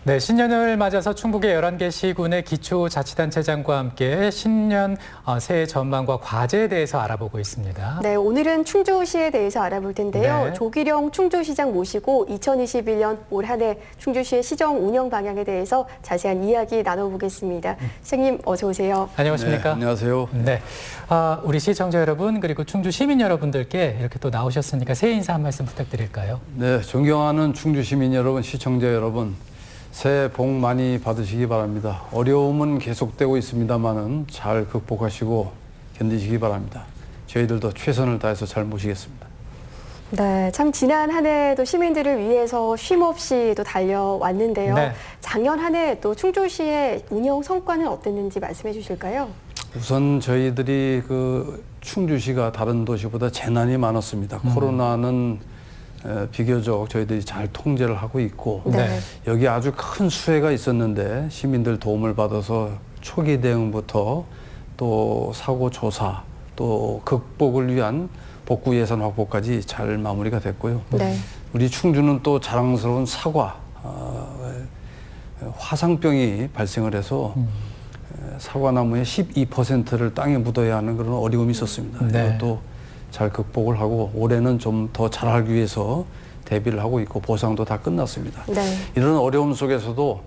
네, 신년을 맞아서 충북의 11개 시군의 기초자치단체장과 함께 신년 새해 전망과 과제에 대해서 알아보고 있습니다. 네, 오늘은 충주시에 대해서 알아볼 텐데요. 네. 조기령 충주시장 모시고 2021년 올 한 해 충주시의 시정 운영 방향에 대해서 자세한 이야기 나눠보겠습니다. 시장님 어서 오세요. 안녕하십니까? 네, 안녕하세요. 네, 우리 시청자 여러분 그리고 충주 시민 여러분들께 이렇게 또 나오셨으니까 새해 인사 한 말씀 부탁드릴까요? 네, 존경하는 충주 시민 여러분, 시청자 여러분, 새해 복 많이 받으시기 바랍니다. 어려움은 계속되고 있습니다만은 잘 극복하시고 견디시기 바랍니다. 저희들도 최선을 다해서 잘 모시겠습니다. 네, 참 지난 한 해도 시민들을 위해서 쉼없이 또 달려왔는데요. 네. 작년 한 해 또 충주시의 운영 성과는 어땠는지 말씀해 주실까요? 우선 저희들이 충주시가 다른 도시보다 재난이 많았습니다. 코로나는 비교적 저희들이 잘 통제를 하고 있고 네. 여기 아주 큰 수해가 있었는데 시민들 도움을 받아서 초기 대응부터 또 사고 조사 또 극복을 위한 복구 예산 확보까지 잘 마무리가 됐고요. 네. 우리 충주는 또 자랑스러운 화상병이 발생을 해서 사과나무의 12%를 땅에 묻어야 하는 그런 어려움이 있었습니다. 네. 이것도 잘 극복을 하고 올해는 좀 더 잘하기 위해서 대비를 하고 있고 보상도 다 끝났습니다. 네. 이런 어려움 속에서도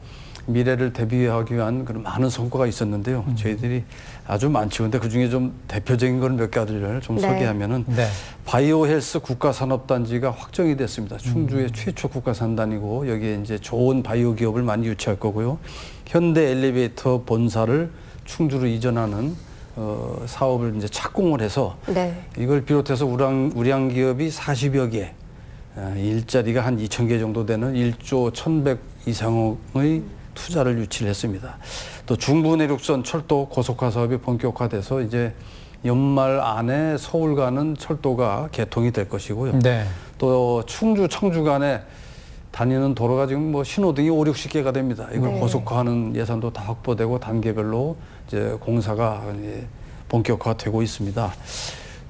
미래를 대비하기 위한 그런 많은 성과가 있었는데요. 저희들이 아주 많죠. 근데 그중에 좀 대표적인 걸 몇 가지를 좀 네. 소개하면은 네. 바이오 헬스 국가산업단지가 확정이 됐습니다. 충주의 최초 국가산단이고 여기에 이제 좋은 바이오 기업을 많이 유치할 거고요. 현대 엘리베이터 본사를 충주로 이전하는 사업을 이제 착공을 해서 네. 이걸 비롯해서 우량 기업이 40여 개, 일자리가 한 2,000개 정도 되는 1조 1,100 이상의 투자를 유치를 했습니다. 또 중부내륙선 철도 고속화 사업이 본격화돼서 이제 연말 안에 서울 가는 철도가 개통이 될 것이고요. 네. 또 충주, 청주 간에 다니는 도로가 지금 뭐 신호등이 5, 60개가 됩니다. 이걸 네. 고속화하는 예산도 다 확보되고 단계별로 이제 공사가 이제 본격화되고 있습니다.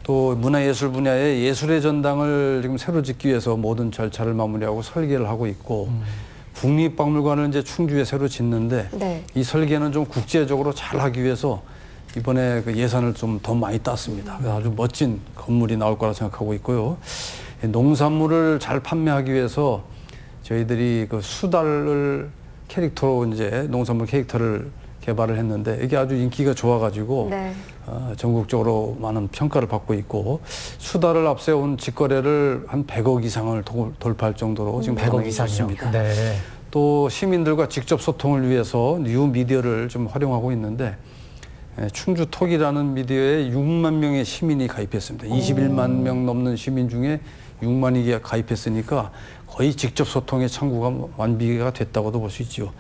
또 문화예술 분야의 예술의 전당을 지금 새로 짓기 위해서 모든 절차를 마무리하고 설계를 하고 있고 국립박물관을 이제 충주에 새로 짓는데 네. 이 설계는 좀 국제적으로 잘 하기 위해서 이번에 그 예산을 좀 더 많이 땄습니다. 아주 멋진 건물이 나올 거라 생각하고 있고요. 농산물을 잘 판매하기 위해서 저희들이 그 수달을 캐릭터로 이제 농산물 캐릭터를 개발을 했는데 이게 아주 인기가 좋아가지고 네. 전국적으로 많은 평가를 받고 있고 수달을 앞세운 직거래를 한 100억 이상을 돌파할 정도로 지금 100억 반응이 이상이요. 좋습니다. 네. 또 시민들과 직접 소통을 위해서 뉴 미디어를 좀 활용하고 있는데 충주톡이라는 미디어에 6만 명의 시민이 가입했습니다. 21만 명 넘는 시민 중에 6만이 가입했으니까 거의 직접 소통의 창구가 완비가 됐다고도 볼 수 있죠.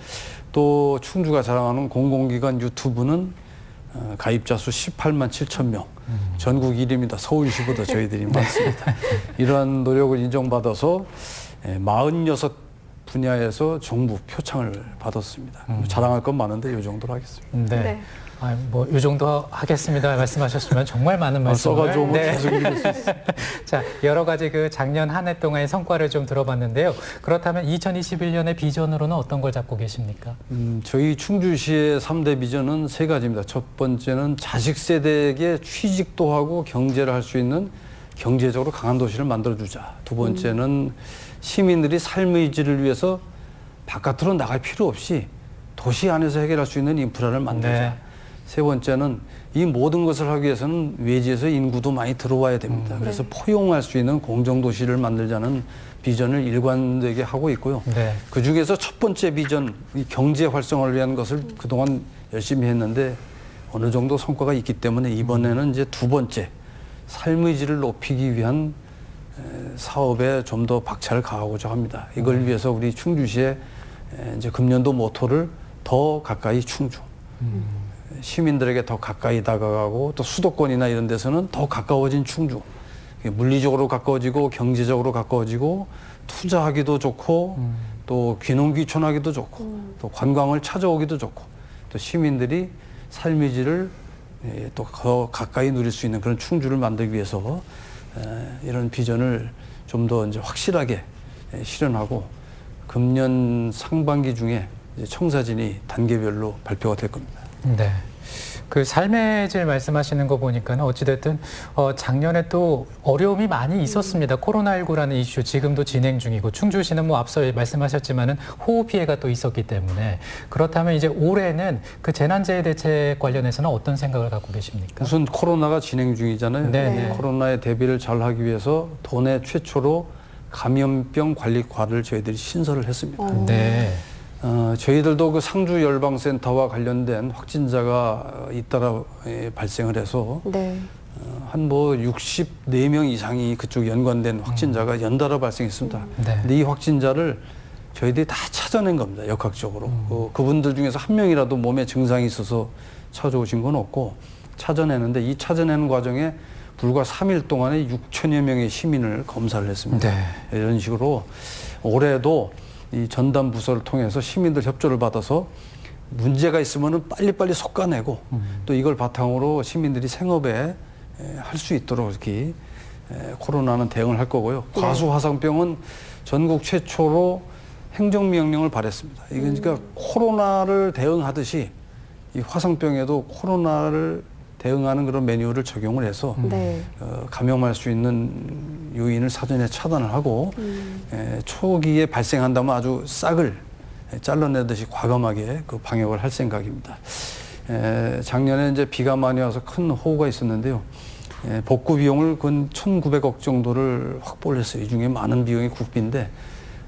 또 충주가 자랑하는 공공기관 유튜브는 가입자 수 18만 7천 명. 전국 1위입니다. 서울시보다 저희들이 많습니다. 이러한 노력을 인정받아서 46 분야에서 정부 표창을 받았습니다. 자랑할 건 많은데 이 정도로 하겠습니다. 네. 네. 이 정도 하겠습니다 말씀하셨지만 정말 많은 말씀을 써가지고 계속 읽을 수 있습니다. 자, 여러 가지 그 작년 한 해 동안의 성과를 좀 들어봤는데요. 그렇다면 2021년의 비전으로는 어떤 걸 잡고 계십니까? 저희 충주시의 3대 비전은 3가지입니다. 첫 번째는 자식 세대에게 취직도 하고 경제를 할 수 있는 경제적으로 강한 도시를 만들어주자. 두 번째는 시민들이 삶의 질을 위해서 바깥으로 나갈 필요 없이 도시 안에서 해결할 수 있는 인프라를 만들자. 네. 세 번째는 이 모든 것을 하기 위해서는 외지에서 인구도 많이 들어와야 됩니다. 그래서 포용할 수 있는 공정도시를 만들자는 비전을 일관되게 하고 있고요. 네. 그중에서 첫 번째 비전, 이 경제 활성화를 위한 것을 그동안 열심히 했는데 어느 정도 성과가 있기 때문에 이번에는 이제 두 번째, 삶의 질을 높이기 위한 사업에 좀 더 박차를 가하고자 합니다. 이걸 위해서 우리 충주시의 이제 금년도 모토를 더 가까이 충주. 시민들에게 더 가까이 다가가고 또 수도권이나 이런 데서는 더 가까워진 충주. 물리적으로 가까워지고 경제적으로 가까워지고 투자하기도 좋고 또 귀농귀촌하기도 좋고 또 관광을 찾아오기도 좋고 또 시민들이 삶의 질을 또 더 가까이 누릴 수 있는 그런 충주를 만들기 위해서 이런 비전을 좀 더 이제 확실하게 실현하고 금년 상반기 중에 이제 청사진이 단계별로 발표가 될 겁니다. 네. 그 삶의 질 말씀하시는 거 보니까는 어찌됐든 작년에 또 어려움이 많이 있었습니다. 코로나19라는 이슈 지금도 진행 중이고 충주시는 뭐 앞서 말씀하셨지만은 호우 피해가 또 있었기 때문에 그렇다면 이제 올해는 그 재난재해 대책 관련해서는 어떤 생각을 갖고 계십니까? 우선 코로나가 진행 중이잖아요. 네. 코로나에 대비를 잘 하기 위해서 도내 최초로 감염병 관리과를 저희들이 신설을 했습니다. 네. 저희들도 그 상주 열방센터와 관련된 확진자가 잇따라 발생을 해서 네. 한 뭐 64명 이상이 그쪽 연관된 확진자가 연달아 발생했습니다. 네. 근데 이 확진자를 저희들이 다 찾아낸 겁니다. 역학적으로. 그분들 중에서 한 명이라도 몸에 증상이 있어서 찾아오신 건 없고 찾아내는데 이 찾아내는 과정에 불과 3일 동안에 6천여 명의 시민을 검사를 했습니다. 네. 이런 식으로 올해도 이 전담 부서를 통해서 시민들 협조를 받아서 문제가 있으면은 빨리빨리 솎아내고 또 이걸 바탕으로 시민들이 생업에 할 수 있도록 이렇게 코로나는 대응을 할 거고요. 네. 과수화상병은 전국 최초로 행정명령을 발했습니다. 이게 그러니까 코로나를 대응하듯이 이 화상병에도 코로나를 대응하는 그런 매뉴얼을 적용을 해서 네. 감염할 수 있는 요인을 사전에 차단을 하고 초기에 발생한다면 아주 싹을 잘라내듯이 과감하게 그 방역을 할 생각입니다. 작년에 이제 비가 많이 와서 큰 호우가 있었는데요. 복구 비용을 근 1,900억 정도를 확보를 했어요. 이 중에 많은 비용이 국비인데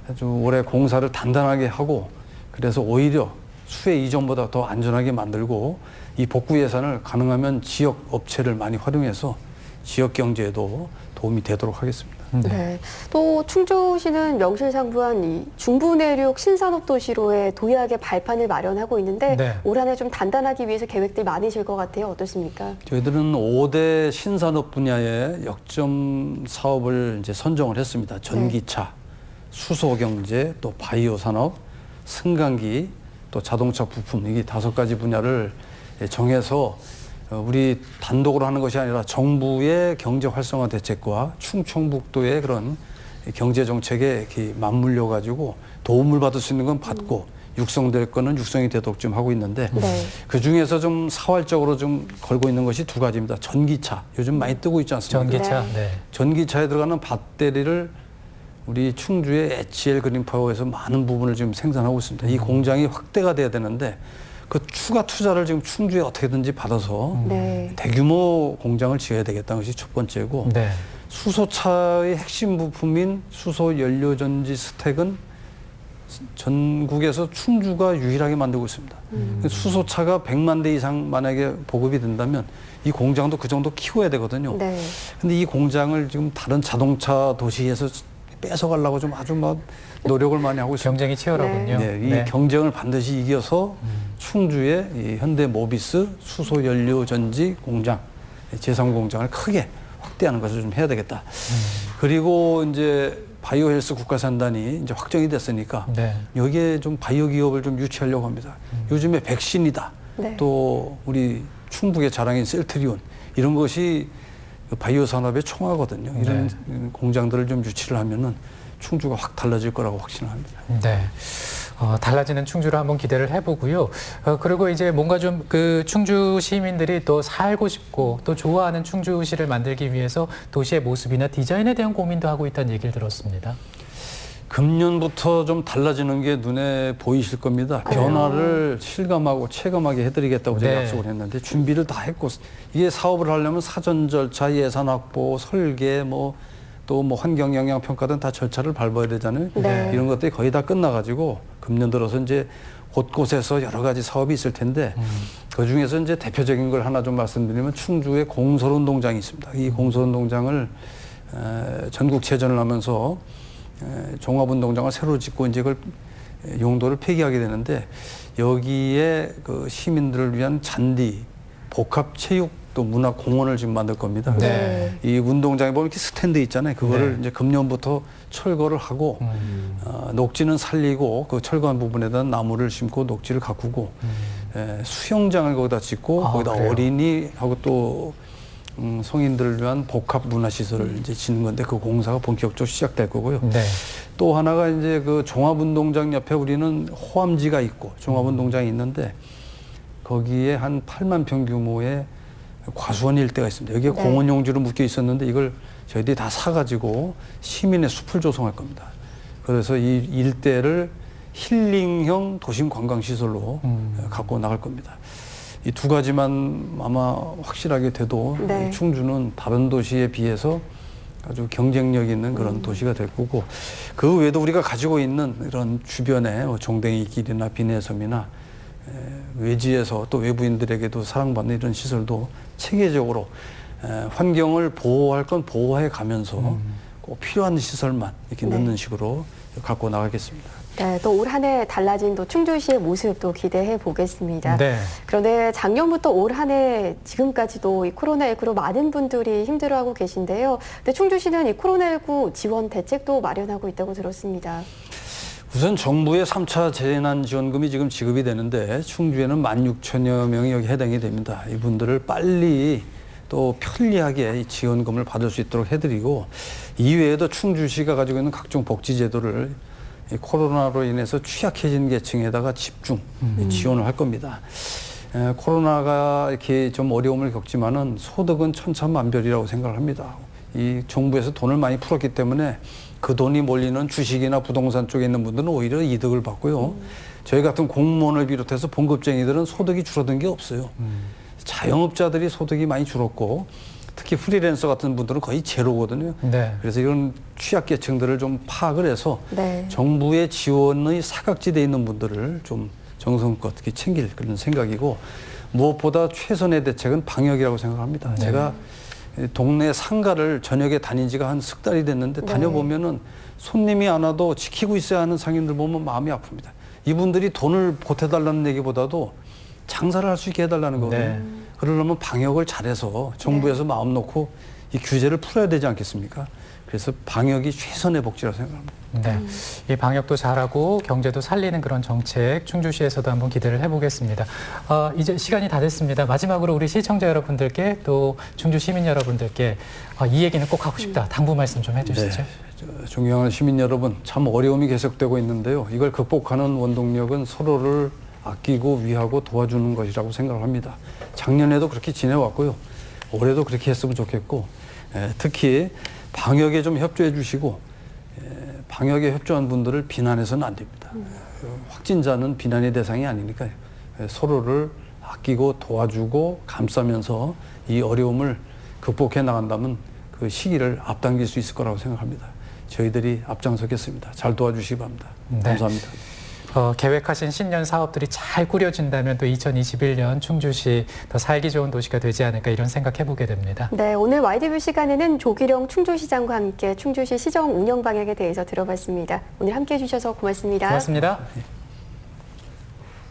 아주 올해 공사를 단단하게 하고 그래서 오히려 수해 이전보다 더 안전하게 만들고 이 복구 예산을 가능하면 지역 업체를 많이 활용해서 지역 경제에도 도움이 되도록 하겠습니다. 네. 또 충주시는 명실상부한 이 중부 내륙 신산업 도시로의 도약의 발판을 마련하고 있는데 네. 올 한 해 좀 단단하기 위해서 계획들이 많으실 것 같아요. 어떻습니까? 저희들은 5대 신산업 분야의 역점 사업을 이제 선정을 했습니다. 전기차, 수소경제, 또 바이오 산업, 승강기, 또 자동차 부품 이게 5가지 분야를 정해서 우리 단독으로 하는 것이 아니라 정부의 경제 활성화 대책과 충청북도의 그런 경제 정책에 이렇게 맞물려 가지고 도움을 받을 수 있는 건 받고 육성될 거는 육성이 되도록 좀 하고 있는데 네. 그 중에서 좀 사활적으로 좀 걸고 있는 것이 2가지입니다. 전기차 요즘 많이 뜨고 있지 않습니까? 전기차. 네. 네. 전기차에 들어가는 배터리를 우리 충주의 HL 그린파워에서 많은 부분을 지금 생산하고 있습니다. 이 공장이 확대가 돼야 되는데 그 추가 투자를 지금 충주에 어떻게든지 받아서 네. 대규모 공장을 지어야 되겠다는 것이 첫 번째고 네. 수소차의 핵심 부품인 수소 연료전지 스택은 전국에서 충주가 유일하게 만들고 있습니다. 수소차가 100만 대 이상 만약에 보급이 된다면 이 공장도 그 정도 키워야 되거든요. 네. 근데 이 공장을 지금 다른 자동차 도시에서 뺏어가려고 좀 아주 막 노력을 많이 하고 있습니다. 경쟁이 치열하군요. 네, 이 경쟁을 반드시 이겨서 충주의 이 현대모비스 수소연료전지 공장, 제3공장을 크게 확대하는 것을 좀 해야 되겠다. 그리고 이제 바이오헬스 국가산단이 이제 확정이 됐으니까 네. 여기에 좀 바이오 기업을 좀 유치하려고 합니다. 요즘에 백신이다. 네. 또 우리 충북의 자랑인 셀트리온 이런 것이 바이오 산업의 총화거든요. 이런 공장들을 좀 유치를 하면은 충주가 확 달라질 거라고 확신을 합니다. 네. 달라지는 충주를 한번 기대를 해보고요. 그리고 이제 뭔가 좀 그 충주 시민들이 또 살고 싶고 또 좋아하는 충주시를 만들기 위해서 도시의 모습이나 디자인에 대한 고민도 하고 있다는 얘기를 들었습니다. 금년부터 좀 달라지는 게 눈에 보이실 겁니다. 변화를 실감하고 체감하게 해드리겠다고 제가 네. 약속을 했는데 준비를 다 했고 이게 사업을 하려면 사전 절차, 예산 확보, 설계, 또 환경 영향 평가 등 다 절차를 밟아야 되잖아요. 네. 이런 것들이 거의 다 끝나가지고 금년 들어서 이제 곳곳에서 여러 가지 사업이 있을 텐데 그 중에서 이제 대표적인 걸 하나 좀 말씀드리면 충주에 공설운동장이 있습니다. 이 공설운동장을 전국체전을 하면서 종합운동장을 새로 짓고 이제 그걸 용도를 폐기하게 되는데 여기에 그 시민들을 위한 잔디, 복합체육 또 문화공원을 지금 만들 겁니다. 네. 이 운동장에 보면 이렇게 스탠드 있잖아요. 그거를 네. 이제 금년부터 철거를 하고 녹지는 살리고 그 철거한 부분에다 나무를 심고 녹지를 가꾸고 수영장을 거기다 짓고 거기다 그래요? 어린이하고 또 성인들을 위한 복합 문화시설을 이제 짓는 건데 그 공사가 본격적으로 시작될 거고요. 네. 또 하나가 이제 그 종합운동장 옆에 우리는 호암지가 있고 종합운동장이 있는데 거기에 한 8만 평 규모의 과수원 일대가 있습니다. 여기에 네. 공원 용지로 묶여 있었는데 이걸 저희들이 다 사가지고 시민의 숲을 조성할 겁니다. 그래서 이 일대를 힐링형 도심 관광시설로 갖고 나갈 겁니다. 이 두 가지만 아마 확실하게 돼도 네. 충주는 다른 도시에 비해서 아주 경쟁력 있는 그런 도시가 될 거고 그 외에도 우리가 가지고 있는 이런 주변에 종댕이 길이나 비내섬이나 외지에서 또 외부인들에게도 사랑받는 이런 시설도 체계적으로 환경을 보호할 건 보호해 가면서 꼭 필요한 시설만 이렇게 네. 넣는 식으로 갖고 나가겠습니다. 네, 또 올 한 해 달라진 또 충주시의 모습도 기대해 보겠습니다. 네. 그런데 작년부터 올 한 해 지금까지도 이 코로나19로 많은 분들이 힘들어하고 계신데요. 근데 충주시는 이 코로나19 지원 대책도 마련하고 있다고 들었습니다. 우선 정부의 3차 재난지원금이 지금 지급이 되는데 충주에는 16,000여 명이 여기 해당이 됩니다. 이분들을 빨리 또 편리하게 이 지원금을 받을 수 있도록 해드리고 이외에도 충주시가 가지고 있는 각종 복지제도를 이 코로나로 인해서 취약해진 계층에다가 집중 지원을 할 겁니다. 코로나가 이렇게 좀 어려움을 겪지만은 소득은 천차만별이라고 생각을 합니다. 이 정부에서 돈을 많이 풀었기 때문에 그 돈이 몰리는 주식이나 부동산 쪽에 있는 분들은 오히려 이득을 받고요. 저희 같은 공무원을 비롯해서 봉급쟁이들은 소득이 줄어든 게 없어요. 자영업자들이 소득이 많이 줄었고 특히 프리랜서 같은 분들은 거의 제로거든요. 네. 그래서 이런 취약계층들을 좀 파악을 해서 네. 정부의 지원의 사각지대에 있는 분들을 좀 정성껏 이렇게 챙길 그런 생각이고 무엇보다 최선의 대책은 방역이라고 생각합니다. 네. 제가 동네 상가를 저녁에 다닌 지가 한 석 달이 됐는데 네. 다녀보면은 손님이 안 와도 지키고 있어야 하는 상인들 보면 마음이 아픕니다. 이분들이 돈을 보태달라는 얘기보다도 장사를 할 수 있게 해달라는 거거든요. 네. 그러려면 방역을 잘해서 정부에서 마음 놓고 이 규제를 풀어야 되지 않겠습니까? 그래서 방역이 최선의 복지라고 생각합니다. 네, 이 방역도 잘하고 경제도 살리는 그런 정책 충주시에서도 한번 기대를 해보겠습니다. 이제 시간이 다 됐습니다. 마지막으로 우리 시청자 여러분들께 또 충주 시민 여러분들께 이 얘기는 꼭 하고 싶다. 당부 말씀 좀 해주시죠. 네, 존경하는 시민 여러분, 참 어려움이 계속되고 있는데요. 이걸 극복하는 원동력은 서로를 아끼고 위하고 도와주는 것이라고 생각을 합니다. 작년에도 그렇게 지내왔고요. 올해도 그렇게 했으면 좋겠고 특히 방역에 좀 협조해 주시고 방역에 협조한 분들을 비난해서는 안 됩니다. 확진자는 비난의 대상이 아니니까요. 서로를 아끼고 도와주고 감싸면서 이 어려움을 극복해 나간다면 그 시기를 앞당길 수 있을 거라고 생각합니다. 저희들이 앞장서겠습니다. 잘 도와주시기 바랍니다. 네. 감사합니다. 계획하신 신년 사업들이 잘 꾸려진다면 또 2021년 충주시 더 살기 좋은 도시가 되지 않을까 이런 생각해보게 됩니다. 네, 오늘 YD뷰 시간에는 조기령 충주시장과 함께 충주시 시정 운영 방향에 대해서 들어봤습니다. 오늘 함께해 주셔서 고맙습니다. 고맙습니다.